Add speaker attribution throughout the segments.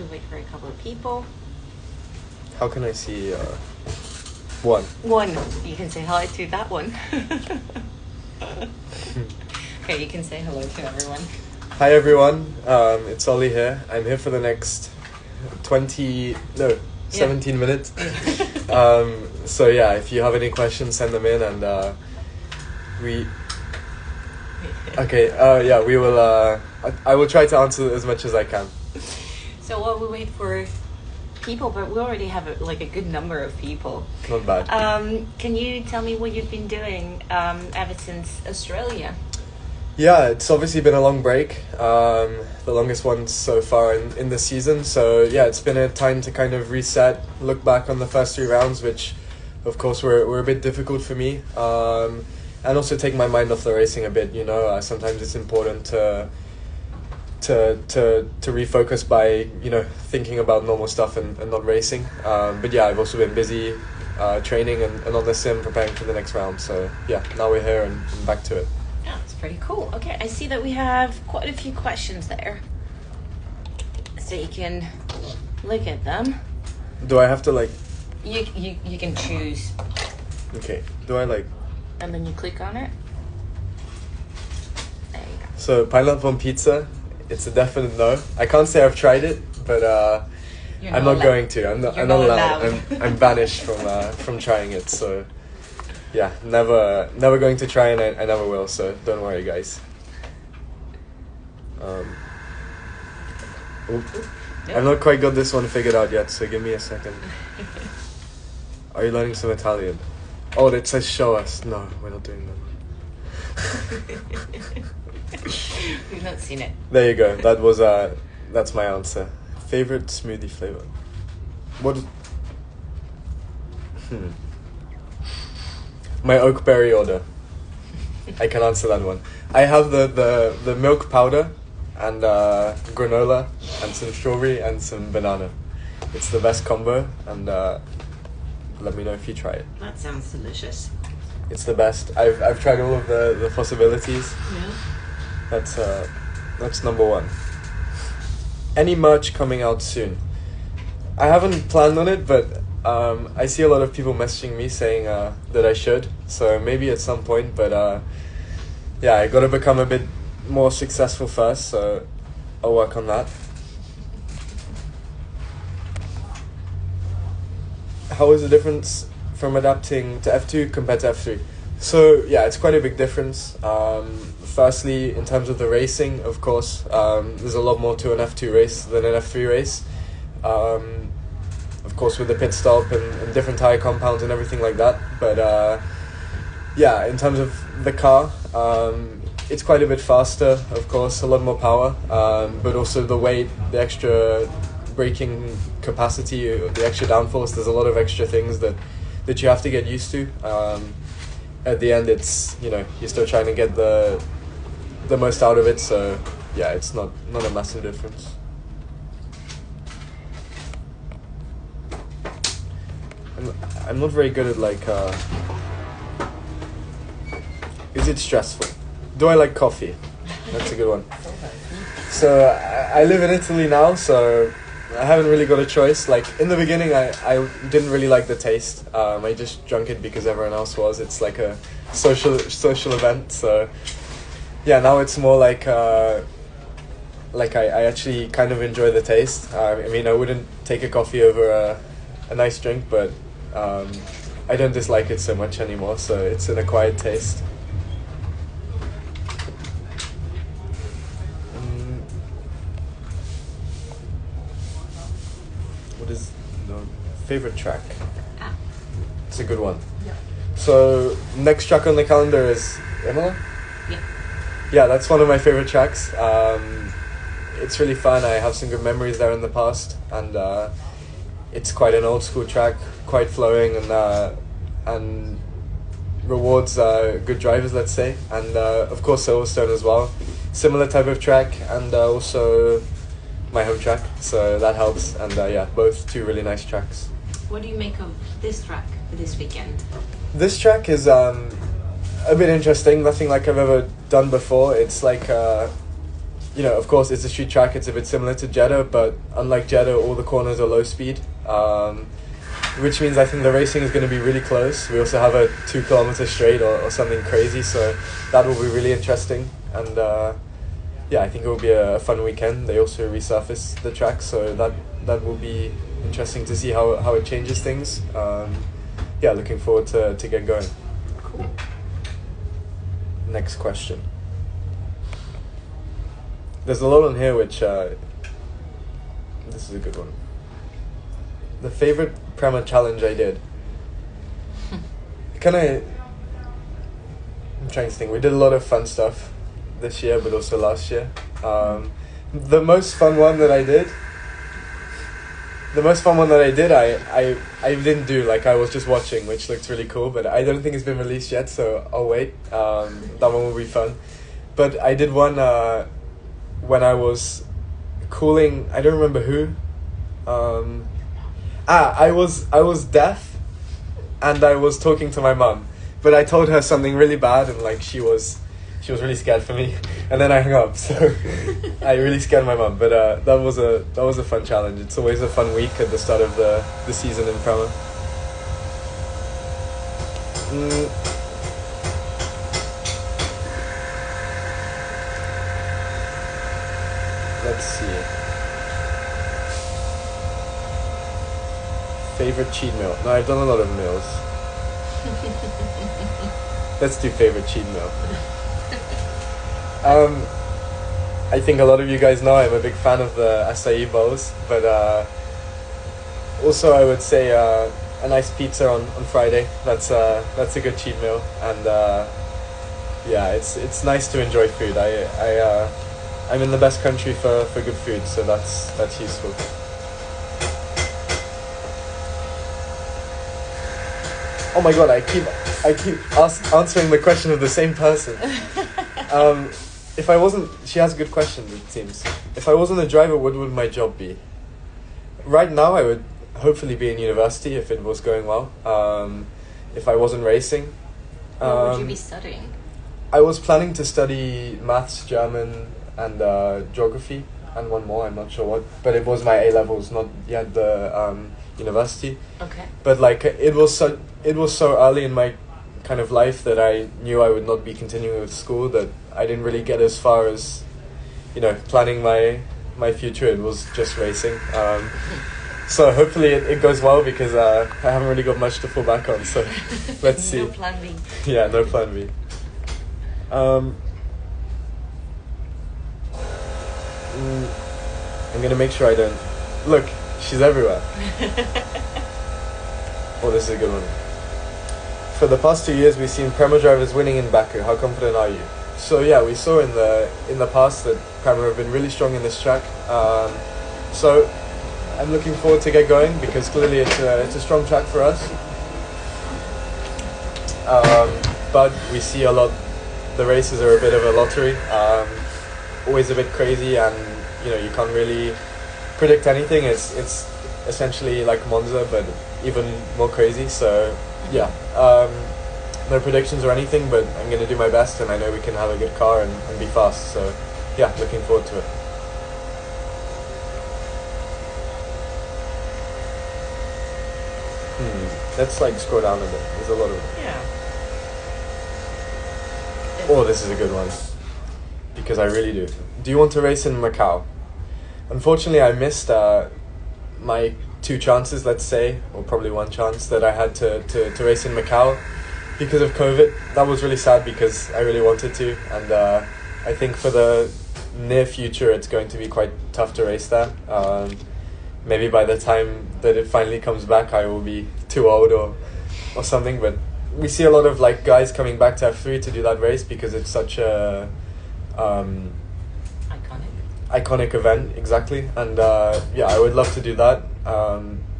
Speaker 1: We wait for a couple of people.
Speaker 2: How can I see one?
Speaker 1: One. You can say hello to that one. Okay, you can say hello to everyone.
Speaker 2: Hi everyone, it's Ollie here. I'm here for the next 17 minutes. So yeah, if you have any questions, send them in, and we will. I will try to answer as much as I can.
Speaker 1: So while we wait for people, but we already have a good number of people.
Speaker 2: Not bad.
Speaker 1: Can you tell me what you've been doing ever since Australia?
Speaker 2: Yeah, it's obviously been a long break, the longest one so far in the season. So yeah, it's been a time to kind of reset, look back on the first 3 rounds, which of course were a bit difficult for me, and also take my mind off the racing a bit. Sometimes it's important to refocus by thinking about normal stuff and not racing. But yeah, I've also been busy training and on the sim preparing for the next round. So yeah, now we're here and back to it.
Speaker 1: Yeah, it's pretty cool. Okay, I see that we have quite a few questions there, so you can look at them.
Speaker 2: Do I have to
Speaker 1: You can choose.
Speaker 2: Okay. Do I
Speaker 1: And then you click on it. There you go.
Speaker 2: So pineapple on pizza, it's a definite no. I can't say I've tried it, but I'm not going to. I'm not allowed. I'm banished from trying it. So yeah, never going to try, and I never will. So don't worry, guys. I've not quite got this one figured out yet, so give me a second. Are you learning some Italian? Oh, it says show us. No, we're not doing that.
Speaker 1: We've not seen it.
Speaker 2: There you go. That's my answer. Favorite smoothie flavor? My oak berry order. I can answer that one. I have the milk powder and granola and some strawberry and some banana. It's the best combo, and let me know if you try it.
Speaker 1: That sounds delicious.
Speaker 2: It's the best. I've tried all of the possibilities.
Speaker 1: Yeah.
Speaker 2: That's number 1. Any merch coming out soon? I haven't planned on it, but I see a lot of people messaging me saying that I should. So maybe at some point, but yeah, I got to become a bit more successful first. So I'll work on that. How is the difference from adapting to F2 compared to F3? So yeah, it's quite a big difference. Firstly, in terms of the racing, of course, there's a lot more to an F2 race than an F3 race. Of course, with the pit stop and different tyre compounds and everything like that. But yeah, in terms of the car, it's quite a bit faster, of course, a lot more power, but also the weight, the extra braking capacity, the extra downforce, there's a lot of extra things that you have to get used to. At the end, it's, you're still trying to get the most out of it, so yeah, it's not a massive difference. I'm not very good at is it stressful? Do I like coffee? That's a good one. So I live in Italy now, so I haven't really got a choice. In the beginning, I didn't really like the taste. I just drank it because everyone else was. It's like a social event. So yeah, now it's more I actually kind of enjoy the taste. I mean, I wouldn't take a coffee over a nice drink, but I don't dislike it so much anymore. So it's an acquired taste. What is the favorite track? It's a good one.
Speaker 1: Yeah.
Speaker 2: So next track on the calendar is Imola?
Speaker 1: Yeah.
Speaker 2: Yeah, that's one of my favorite tracks. It's really fun. I have some good memories there in the past, and it's quite an old school track, quite flowing, and rewards good drivers, let's say, and of course Silverstone as well. Similar type of track, and also my home track, so that helps. And yeah, both 2 really nice tracks.
Speaker 1: What do you make of this track this weekend?
Speaker 2: This track is a bit interesting. Nothing like I've ever done before. It's of course, it's a street track. It's a bit similar to Jeddah, but unlike Jeddah, all the corners are low speed, which means I think the racing is going to be really close. We also have a 2 kilometer straight or something crazy, so that will be really interesting. And I think it will be a fun weekend. They also resurfaced the track, so that will be interesting to see how it changes things. Looking forward to get going.
Speaker 1: Cool.
Speaker 2: Next question. There's a lot on here which this is a good one. The favorite Prema challenge I did. I'm trying to think. We did a lot of fun stuff this year, but also last year. The most fun one that I did, I didn't do. Like, I was just watching, which looked really cool, but I don't think it's been released yet, so I'll wait. That one will be fun. But I did one when I was cooling. I don't remember who. I was deaf, and I was talking to my mum, but I told her something really bad, and like she was really scared for me, and then I hung up. So I really scared my mum. But that was a fun challenge. It's always a fun week at the start of the season in Prema. Let's see. Favorite cheat meal? No, I've done a lot of meals. Let's do favorite cheat meal. I think a lot of you guys know I'm a big fan of the acai bowls, but also I would say a nice pizza on Friday. That's a good cheat meal, and it's nice to enjoy food. I'm in the best country for good food, so that's useful. Oh my god, I keep answering the question of the same person. If I wasn't, she has good questions, it seems. If I wasn't a driver, what would my job be? Right now, I would hopefully be in university if it was going well. If I wasn't racing.
Speaker 1: What would you be studying?
Speaker 2: I was planning to study maths, German, and geography, and one more, I'm not sure what. But it was my A-levels, not yet the university.
Speaker 1: Okay.
Speaker 2: But like, it was so early in my kind of life that I knew I would not be continuing with school, that I didn't really get as far as, planning my future. It was just racing. So hopefully it goes well, because I haven't really got much to fall back on. So let's see.
Speaker 1: No plan B.
Speaker 2: Yeah, no plan B. I'm gonna make sure I don't. Look, she's everywhere. Oh, this is a good one. For the past 2 years, we've seen Prema drivers winning in Baku. How confident are you? So yeah, we saw in the past that Prema have been really strong in this track. So I'm looking forward to get going, because clearly it's a strong track for us. But we see a lot. The races are a bit of a lottery. Always a bit crazy, and you can't really predict anything. It's essentially like Monza, but even more crazy. So yeah, no predictions or anything, but I'm going to do my best, and I know we can have a good car and be fast. So yeah, looking forward to it. Let's like scroll down a bit. There's a lot of them.
Speaker 1: Yeah.
Speaker 2: Oh, this is a good one, because I really do. Do you want to race in Macau? Unfortunately, I missed my 2 chances, let's say, or probably 1 chance that I had to race in Macau because of COVID. That was really sad, because I really wanted to, and I think for the near future it's going to be quite tough to race there. Maybe by the time that it finally comes back, I will be too old or something, but we see a lot of like guys coming back to F3 to do that race, because it's such a iconic event, exactly. And I would love to do that.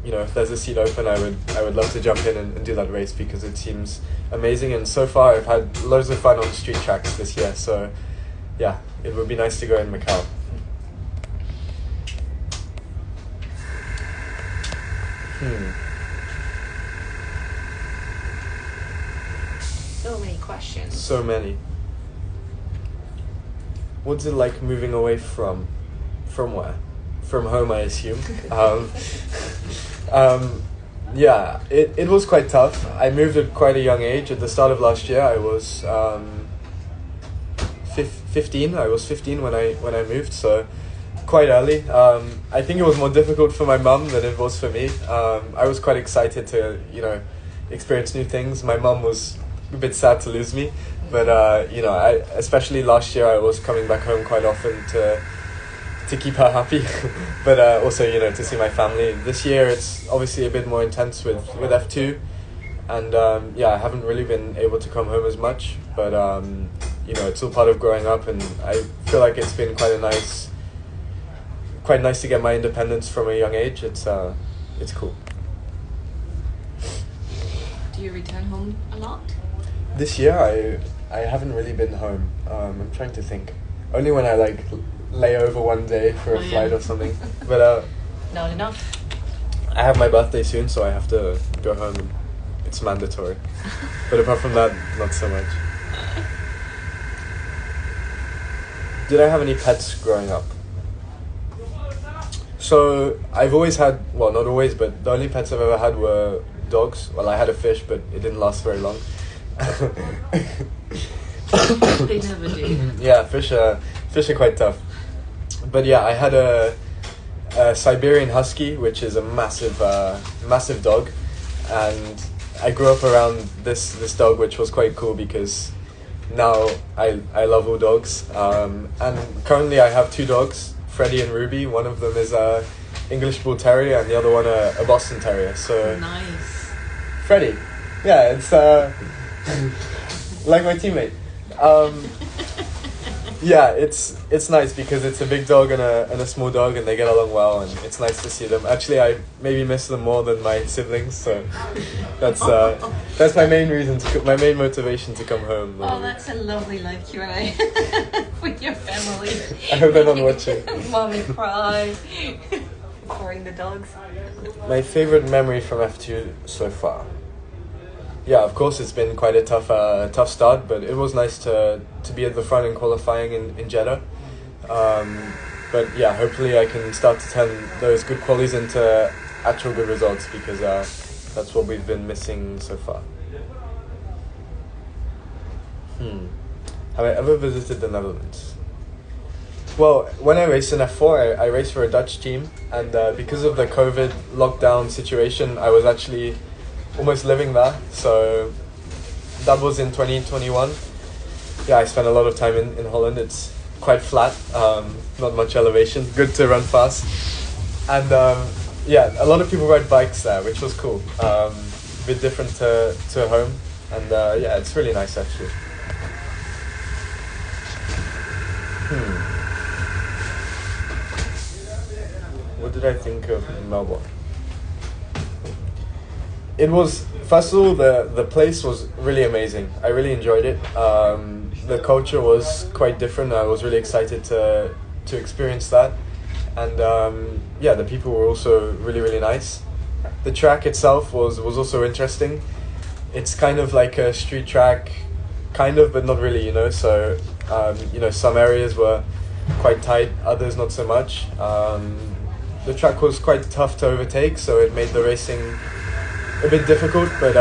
Speaker 2: If there's a seat open, I would love to jump in and do that race, because it seems amazing. And so far I've had loads of fun on street tracks this year, so yeah, it would be nice to go in Macau.
Speaker 1: So many questions.
Speaker 2: So many. what's it like moving away from where? From home, I assume. Yeah, it was quite tough. I moved at quite a young age. At the start of last year, I was 15. I was 15 when I moved, so quite early. I think it was more difficult for my mum than it was for me. I was quite excited to, experience new things. My mum was a bit sad to lose me, but especially last year, I was coming back home quite often to keep her happy, but also to see my family. This year it's obviously a bit more intense with F2, and I haven't really been able to come home as much, but it's all part of growing up, and I feel like it's been quite nice to get my independence from a young age. It's cool.
Speaker 1: Do you return home a lot?
Speaker 2: This year I haven't really been home. I'm trying to think. Only when I lay over one day for a flight or something. But
Speaker 1: not enough.
Speaker 2: I have my birthday soon, so I have to go home, and it's mandatory. But apart from that, not so much. Did I have any pets growing up? So I've always had, well, not always, but the only pets I've ever had were dogs. Well, I had a fish, but it didn't last very long.
Speaker 1: They never do.
Speaker 2: Yeah, fish are quite tough. But yeah, I had a Siberian Husky, which is a massive dog, and I grew up around this dog, which was quite cool because now I love all dogs. And currently I have two dogs, Freddie and Ruby. One of them is a English Bull Terrier, and the other one a Boston Terrier. So
Speaker 1: nice.
Speaker 2: Freddie, yeah, it's like my teammate. Yeah, it's nice because it's a big dog and a small dog, and they get along well, and it's nice to see them. Actually, I maybe miss them more than my siblings, so that's my main reason my main motivation to come home.
Speaker 1: Oh, that's a lovely life you and I with your family.
Speaker 2: I hope they're not watching.
Speaker 1: Mommy cry. Pouring the dogs.
Speaker 2: My favorite memory from F2 so far. Yeah, of course, it's been quite a tough start, but it was nice to be at the front in qualifying in Jeddah. But yeah, hopefully I can start to turn those good qualities into actual good results, because that's what we've been missing so far. Have I ever visited the Netherlands? Well, when I raced in F4, I raced for a Dutch team, and because of the COVID lockdown situation, I was actually almost living there, so that was in 2021. Yeah, I spent a lot of time in Holland. It's quite flat, not much elevation, good to run fast, and yeah, a lot of people ride bikes there, which was cool. A bit different to home, and yeah, it's really nice actually. What did I think of Melbourne? It was, first of all, the place was really amazing. I really enjoyed it. The culture was quite different. I was really excited to experience that. And yeah, the people were also really nice. The track itself was also interesting. It's kind of like a street track, kind of, but not really, So, some areas were quite tight, others not so much. The track was quite tough to overtake, so it made the racing a bit difficult, but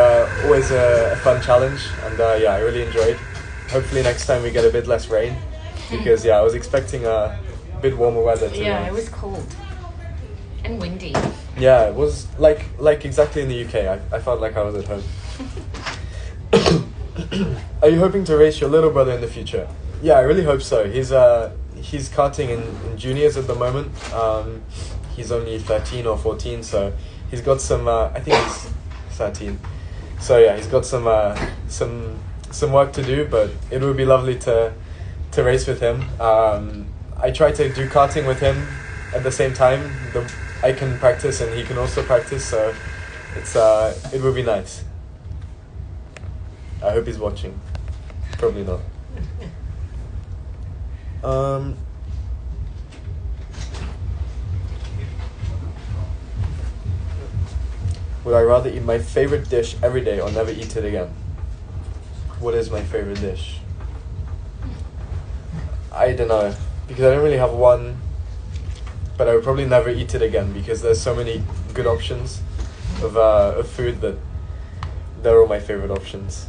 Speaker 2: always a fun challenge, and yeah, I really enjoyed. Hopefully next time we get a bit less rain, because yeah, I was expecting a bit warmer weather.
Speaker 1: Yeah, it was cold and windy.
Speaker 2: Yeah, it was like exactly in the UK. I felt like I was at home. Are you hoping to race your little brother in the future? Yeah, I really hope so. He's karting in juniors at the moment. He's only 13 or 14, so he's got some. I think he's 13. So yeah, he's got some work to do, but it would be lovely to race with him. I try to do karting with him at the same time. I can practice and he can also practice, so it would be nice. I hope he's watching. Probably not. Would I rather eat my favorite dish every day or never eat it again? What is my favorite dish? I don't know, because I don't really have one, but I would probably never eat it again because there's so many good options of food that they're all my favorite options.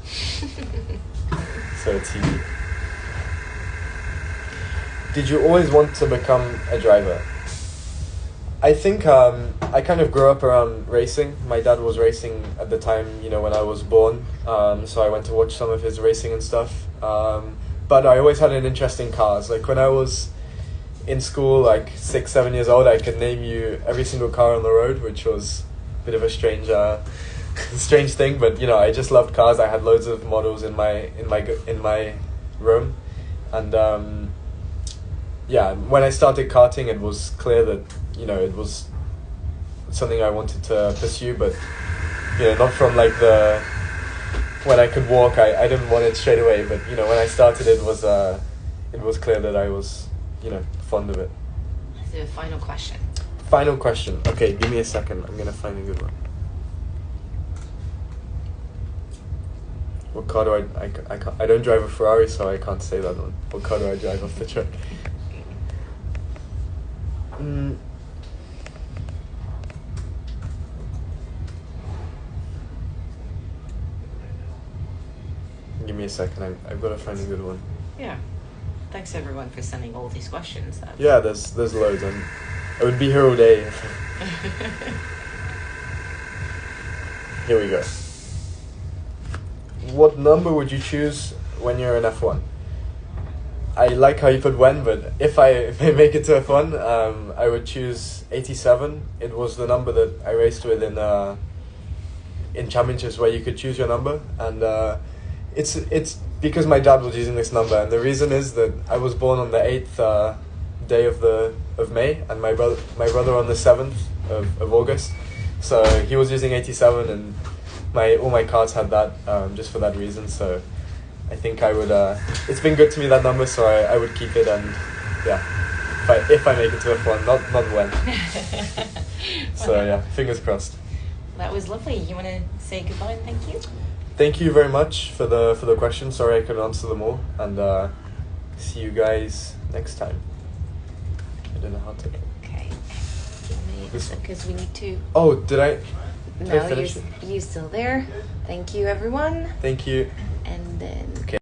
Speaker 2: So it's easy. Did you always want to become a driver? I think I kind of grew up around racing. My dad was racing at the time, when I was born. So I went to watch some of his racing and stuff. But I always had an interest in cars. Like when I was in school, like 6, 7 years old, I could name you every single car on the road, which was a bit of a strange thing. But I just loved cars. I had loads of models in my room, and yeah, when I started karting, it was clear that it was something I wanted to pursue, but not from like when I could walk. I didn't want it straight away, but when I started, it was clear that I was fond of it.
Speaker 1: The final question.
Speaker 2: Final question. Okay, give me a second. I'm gonna find a good one. What car do I don't drive a Ferrari, so I can't say that one. What car do I drive off the track? Give me a second. I've got to find a good one.
Speaker 1: Yeah. Thanks everyone for sending all these questions.
Speaker 2: Yeah, there's loads, and I would be here all day. Here we go. What number would you choose when you're in F1? I like how you put when, but if I make it to F1, I would choose 87. It was the number that I raced with in championships where you could choose your number, and it's because my dad was using this number, and the reason is that I was born on the 8th day of May, and my brother on the 7th of August, so he was using 87, and all my cars had that just for that reason. So I think I would. It's been good to me, that number, so I would keep it, and yeah, if I make it to F1, not when. So yeah, fingers crossed.
Speaker 1: That was lovely. You want to say goodbye and thank you?
Speaker 2: Thank you very much for the questions. Sorry I couldn't answer them all, and see you guys next time. I don't know how to.
Speaker 1: Okay. Give me because we need to.
Speaker 2: Oh, did I?
Speaker 1: No, you're still there. Thank you, everyone.
Speaker 2: Thank you.
Speaker 1: And then.
Speaker 2: Okay.